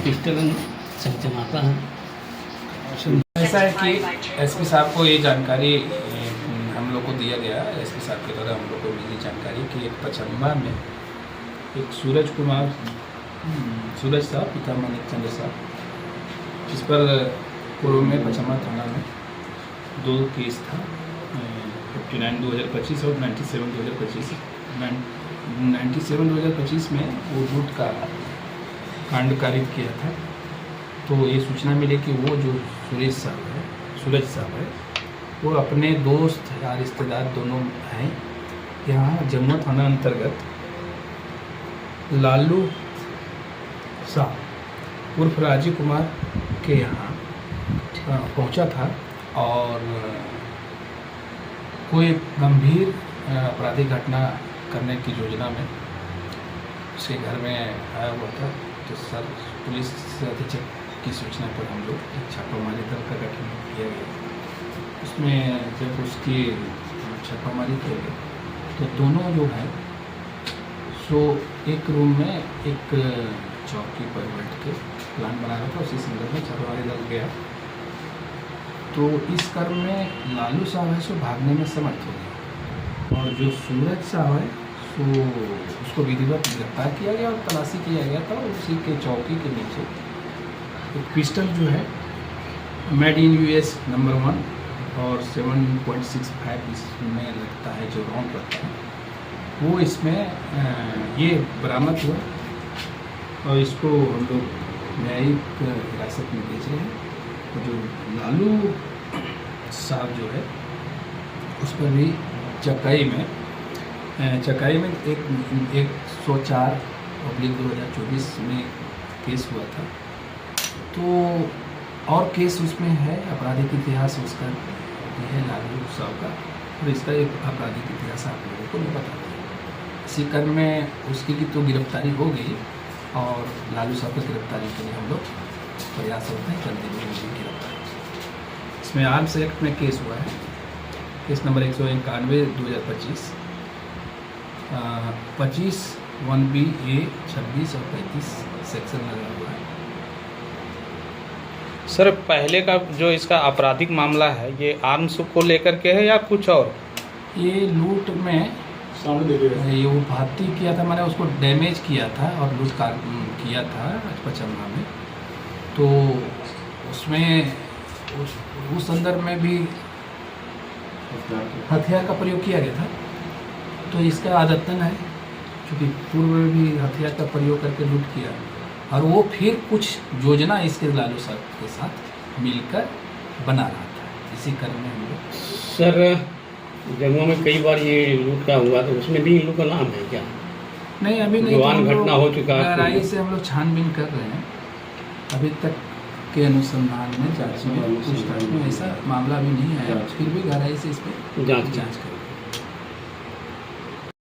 Pistol चमचमाता है। ऐसा है कि एसपी साहब को ये जानकारी हम लोग को दिया गया, एसपी साहब के द्वारा हम लोग को मिली जानकारी कि एक पचम्बा में एक सूरज साहब पिता मानिक चंद्र साहब, जिस पर पूर्व में पचम्बा थाना में 2 केस था, 59 2025 और 97 2025। 97 2025 में वो लूट का कांड कारित किया था। तो ये सूचना मिली कि वो जो सूरज साहब है वो अपने दोस्त या रिश्तेदार दोनों हैं यहाँ जमुआ थाना अंतर्गत लालू साहब उर्फ राजीव कुमार के यहाँ पहुँचा था और कोई गंभीर आपराधिक घटना करने की योजना में उसके घर में आया हुआ था। तो सर पुलिस अधीक्षक की सूचना पर हम लोग छापामारी दल का गठन किया गया। उसमें जब उसकी छापामारी की गई तो दोनों जो है सो एक रूम में एक चौकी पर बैठ के प्लान बना रहा था। उसी संदर्भ में छापामारी दल गया तो इस क्रम में लालू साहब है सो भागने में समर्थ हो गया और जो सूरज साहब है सो उसको विधिवत गिरफ्तार किया गया और तलाशी किया गया था। उसी के चौकी के नीचे एक पिस्टल जो है मेड इन यूएस नंबर 1 और 7.65 इसमें लगता है जो राउंड रहता है वो इसमें ये बरामद हुआ और इसको हम लोग न्यायिक हिरासत में भेजे हैं। तो जो लालू साहब जो है उस पर भी चकाई में एक 104/2024 में केस हुआ था। तो और केस उसमें है, आपराधिक इतिहास उसका भी है लालू साहब का, और इसका एक आपराधिक इतिहास आप लोगों को नहीं बताते हैं। इसी क्रम में उसकी की तो गिरफ्तारी हो गई और लालू साहब की गिरफ्तारी के लिए हम लोग प्रयास होते हैं जल्दी में उनकी गिरफ्तारी। इसमें आर्म्स एक्ट में केस हुआ है, केस नंबर 191/2025, 25 1B A 26 और 35 सेक्शन लगा हुआ है। सर पहले का जो इसका आपराधिक मामला है ये आर्म्स को लेकर के है या कुछ और? ये लूट में ये वो भर्ती किया था, मैंने उसको डैमेज किया था और लूट किया था पचम्बा में। तो उसमें उस संदर्भ में भी हथियार का प्रयोग किया गया था। तो इसका आदतन है क्योंकि पूर्व में भी हथियार का प्रयोग करके लूट किया और वो फिर कुछ योजना इसके लालू साहब के साथ मिलकर बना रहा था। इसी क्रम में हम लोग सर जमुआ में कई बार ये लूट का हुआ तो उसमें भी इन लोग का नाम है क्या? नहीं, अभी नहीं, घटना हो चुका है, गहराई से हम लोग छानबीन कर रहे हैं। अभी तक के अनुसंधान में जांच में पूछताछ में ऐसा मामला भी नहीं आया, फिर भी गहराई से इस पर जांच करें।